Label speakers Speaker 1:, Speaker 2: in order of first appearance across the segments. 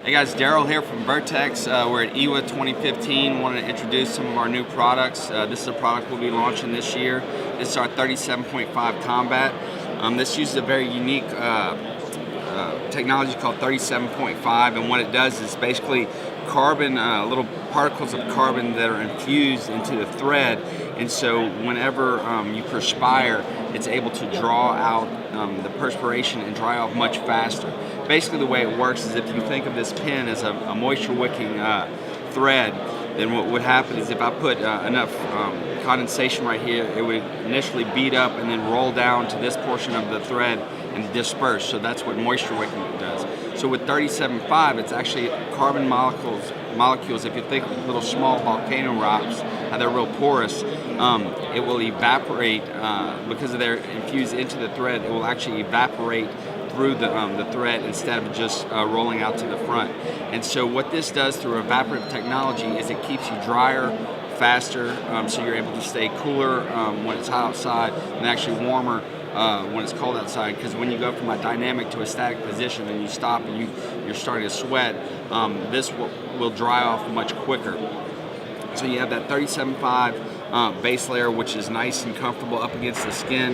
Speaker 1: Hey guys, Daryl here from Vertx. We're at IWA 2015. Wanted to introduce some of our new products. This is a product we'll be launching this year. This is our 37.5 Combat. This uses a very unique technology called 37.5, and what it does is basically carbon, little particles of carbon that are infused into the thread, and so whenever you perspire, it's able to draw out the perspiration and dry off much faster. Basically the way it works is if you think of this pen as a moisture wicking thread, then what would happen is if I put enough condensation right here, it would initially bead up and then roll down to this portion of the thread and disperse. So that's what moisture wicking does. So with 37.5, it's actually carbon molecules. If you think of little small volcano rocks, how they're real porous, it will evaporate because they're infused into the thread. It will actually evaporate through the thread instead of just rolling out to the front. And so what this does through evaporative technology is it keeps you drier, faster, so you're able to stay cooler when it's hot outside and actually warmer when it's cold outside, because when you go from a dynamic to a static position and you stop and you're starting to sweat, this will dry off much quicker. So you have that 37.5 base layer, which is nice and comfortable up against the skin.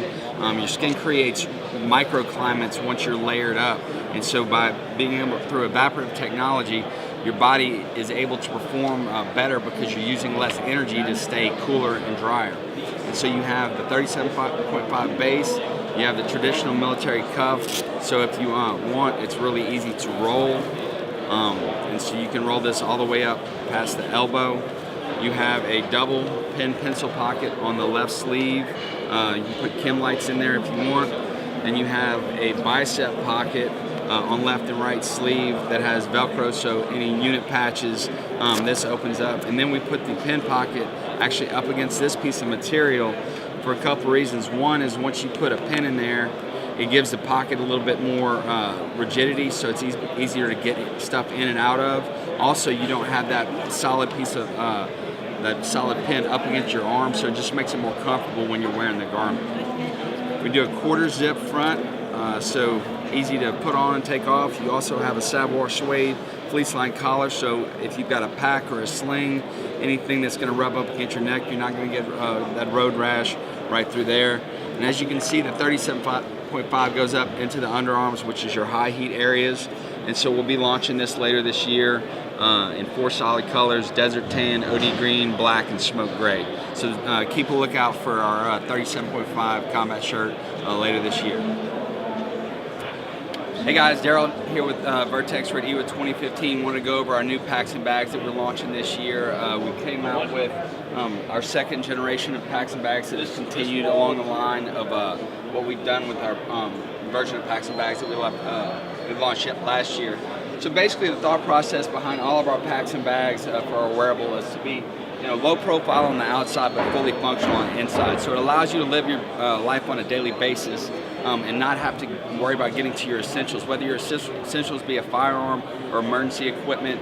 Speaker 1: Your skin creates microclimates once you're layered up, and so by being able, through evaporative technology, your body is able to perform better because you're using less energy to stay cooler and drier. And so you have the 37.5 base, you have the traditional military cuff, so if you want, it's really easy to roll, and so you can roll this all the way up past the elbow. You have a double pen pencil pocket on the left sleeve. You can put chem lights in there if you want. Then you have a bicep pocket on left and right sleeve that has Velcro, so any unit patches, this opens up. And then we put the pen pocket actually up against this piece of material for a couple reasons. One is once you put a pen in there, it gives the pocket a little bit more rigidity, so it's easier to get stuff in and out of. Also, you don't have that solid piece of that solid pen up against your arm, so it just makes it more comfortable when you're wearing the garment. We do a quarter zip front, so easy to put on and take off. You also have a Savoir suede fleece line collar, so if you've got a pack or a sling, anything that's going to rub up against your neck, you're not going to get that road rash right through there. And as you can see, the 37.5 goes up into the underarms, which is your high heat areas. And so we'll be launching this later this year in 4 solid colors: desert tan, OD green, black, and smoke gray. So keep a lookout for our 37.5 combat shirt later this year. Hey guys, Daryl here with Vertx Ready Bag 2015. Want to go over our new packs and bags that we're launching this year. We came out with our second generation of packs and bags that has continued along the line of what we've done with our version of packs and bags that we launched last year. So basically the thought process behind all of our packs and bags for our wearable is to be low profile on the outside but fully functional on the inside. So it allows you to live your life on a daily basis and not have to worry about getting to your essentials. Whether your essentials be a firearm or emergency equipment,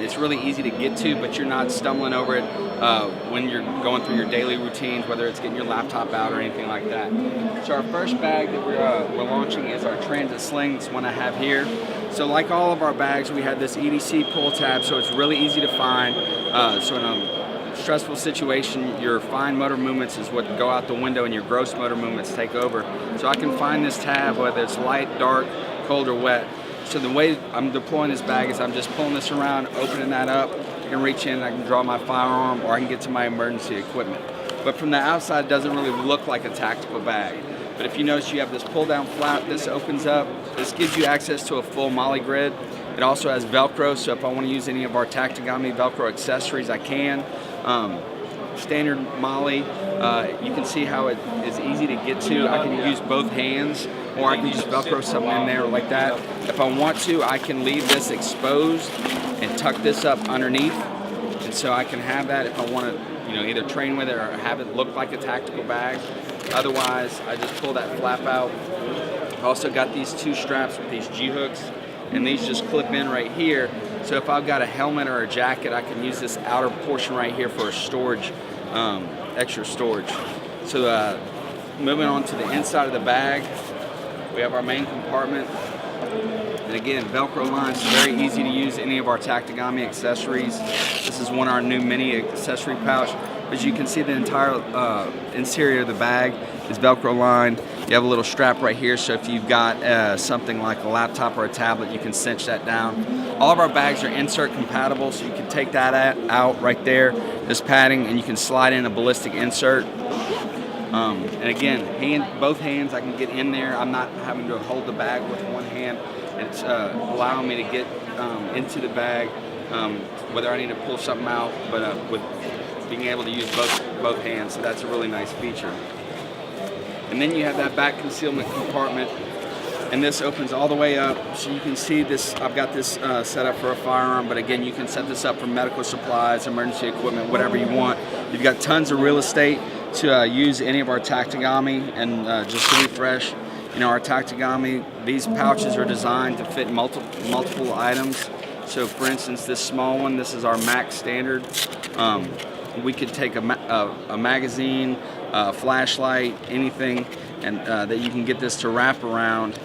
Speaker 1: it's really easy to get to, but you're not stumbling over it when you're going through your daily routines, whether it's getting your laptop out or anything like that. So our first bag that we're launching is our Transit Sling. This one I have here. So like all of our bags, we have this EDC pull tab, so it's really easy to find. So in a stressful situation, your fine motor movements is what go out the window and your gross motor movements take over. So I can find this tab whether it's light, dark, cold, or wet. So the way I'm deploying this bag is I'm just pulling this around, opening that up. I can reach in, I can draw my firearm, or I can get to my emergency equipment. But from the outside, it doesn't really look like a tactical bag. But if you notice, you have this pull-down flap. This opens up. This gives you access to a full MOLLE grid. It also has Velcro, so if I want to use any of our Tactigami Velcro accessories, I can. Standard MOLLE, you can see how it is easy to get to. I can use both hands, or I can just Velcro something in there like that. If I want to, I can leave this exposed and tuck this up underneath, and so I can have that if I want to, either train with it or have it look like a tactical bag. Otherwise, I just pull that flap out. I've also got these 2 straps with these G-hooks, and these just clip in right here. So if I've got a helmet or a jacket, I can use this outer portion right here for a storage, extra storage. So moving on to the inside of the bag, we have our main compartment. And again, Velcro lines, very easy to use any of our Tactigami accessories. This is one of our new mini accessory pouch. As you can see, the entire interior of the bag is Velcro lined. You have a little strap right here, so if you've got something like a laptop or a tablet, you can cinch that down. All of our bags are insert compatible, so you can take that out right there, this padding, and you can slide in a ballistic insert. And again, both hands, I can get in there. I'm not having to hold the bag with one hand. It's allowing me to get into the bag, whether I need to pull something out, but with being able to use both hands, so that's a really nice feature. And then you have that back concealment compartment, and this opens all the way up, so you can see this. I've got this set up for a firearm, but again, you can set this up for medical supplies, emergency equipment, whatever you want. You've got tons of real estate to use any of our Tactigami, and just to refresh, you know, our Tactigami, these pouches are designed to fit multiple items. So for instance, this small one, this is our max standard. We could take a magazine, a flashlight, anything, and that you can get this to wrap around.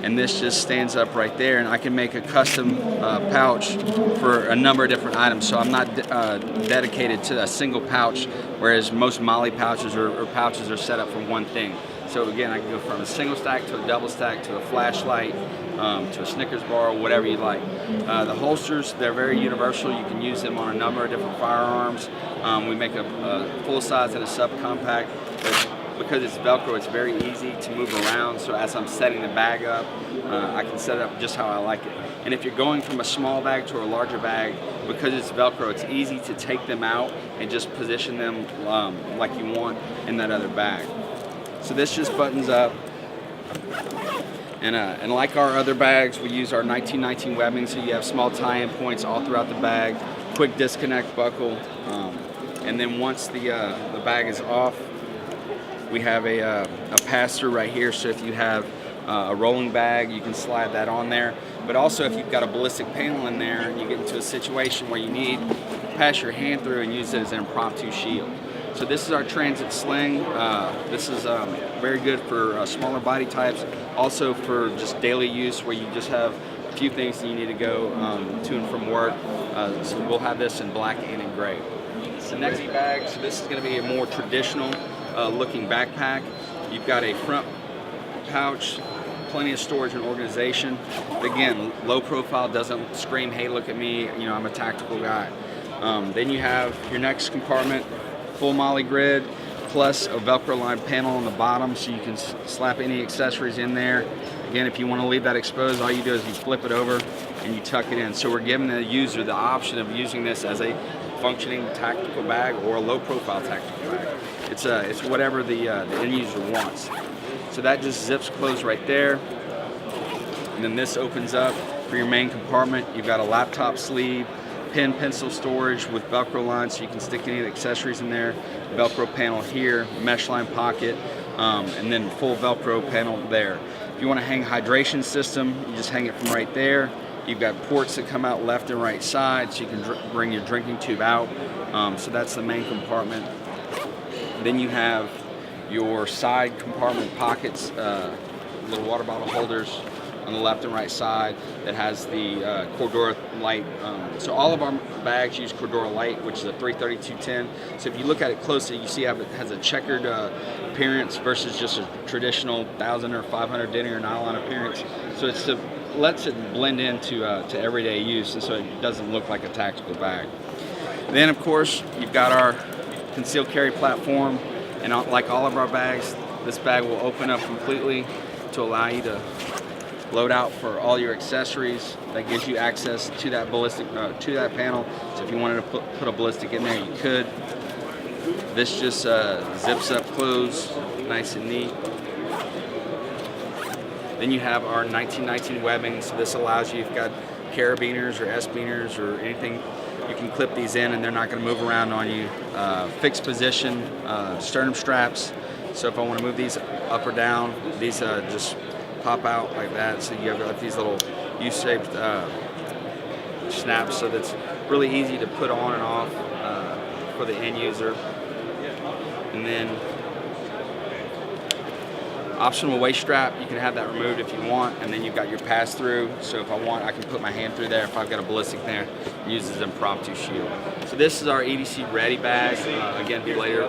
Speaker 1: And this just stands up right there, and I can make a custom pouch for a number of different items. So I'm not dedicated to a single pouch, whereas most MOLLE pouches or pouches are set up for one thing. So again, I can go from a single stack to a double stack to a flashlight, to a Snickers bar, whatever you like. The holsters, they're very universal. You can use them on a number of different firearms. We make a full size and a subcompact. Because it's Velcro, it's very easy to move around. So as I'm setting the bag up, I can set it up just how I like it. And if you're going from a small bag to a larger bag, because it's Velcro, it's easy to take them out and just position them like you want in that other bag. So this just buttons up. And like our other bags, we use our 1919 webbing, so you have small tie-in points all throughout the bag, quick disconnect buckle, and then once the bag is off, we have a pass-through right here, so if you have a rolling bag, you can slide that on there. But also if you've got a ballistic panel in there and you get into a situation where you need to pass your hand through and use it as an impromptu shield. So this is our transit sling. This is very good for smaller body types, also for just daily use where you just have a few things that you need to go to and from work. So we'll have this in black and in gray. The next bag, so this is going to be a more traditional looking backpack. You've got a front pouch, plenty of storage and organization. Again, low profile, doesn't scream, hey, look at me, you know, I'm a tactical guy. Then you have your next compartment, full MOLLE grid, plus a Velcro lined panel on the bottom, so you can slap any accessories in there. Again, if you want to leave that exposed, all you do is you flip it over and you tuck it in. So we're giving the user the option of using this as a functioning tactical bag or a low profile tactical bag. It's whatever the end user wants. So that just zips closed right there. And then this opens up for your main compartment. You've got a laptop sleeve, pen, pencil storage with Velcro lines, so you can stick any of the accessories in there. Velcro panel here, mesh line pocket, and then full Velcro panel there. If you want to hang a hydration system, you just hang it from right there. You've got ports that come out left and right side, so you can bring your drinking tube out. So that's the main compartment. Then you have your side compartment pockets, little water bottle holders on the left and right side that has the Cordura light. So all of our bags use Cordura light, which is a 33210. So if you look at it closely, you see how it has a checkered appearance versus just a traditional 1,000 or 500 denier nylon appearance. So it lets it blend into to everyday use, and so it doesn't look like a tactical bag. Then of course you've got our concealed carry platform, and like all of our bags, this bag will open up completely to allow you to load out for all your accessories. That gives you access to that ballistic, to that panel. So if you wanted to put a ballistic in there, you could. This just zips up closed, nice and neat. Then you have our 1919 webbing. So this allows you, if you've got carabiners or S-biners or anything, you can clip these in and they're not going to move around on you. Fixed position, sternum straps. So if I want to move these up or down, these just pop out like that. So you have like these little U-shaped snaps, so that's really easy to put on and off for the end user. And then Optional waist strap, you can have that removed if you want, and then you've got your pass-through, so if I want, I can put my hand through there if I've got a ballistic there, use as an impromptu shield. So this is our Edc Ready Bag, again, be later,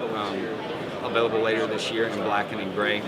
Speaker 1: available later this year in black and in gray.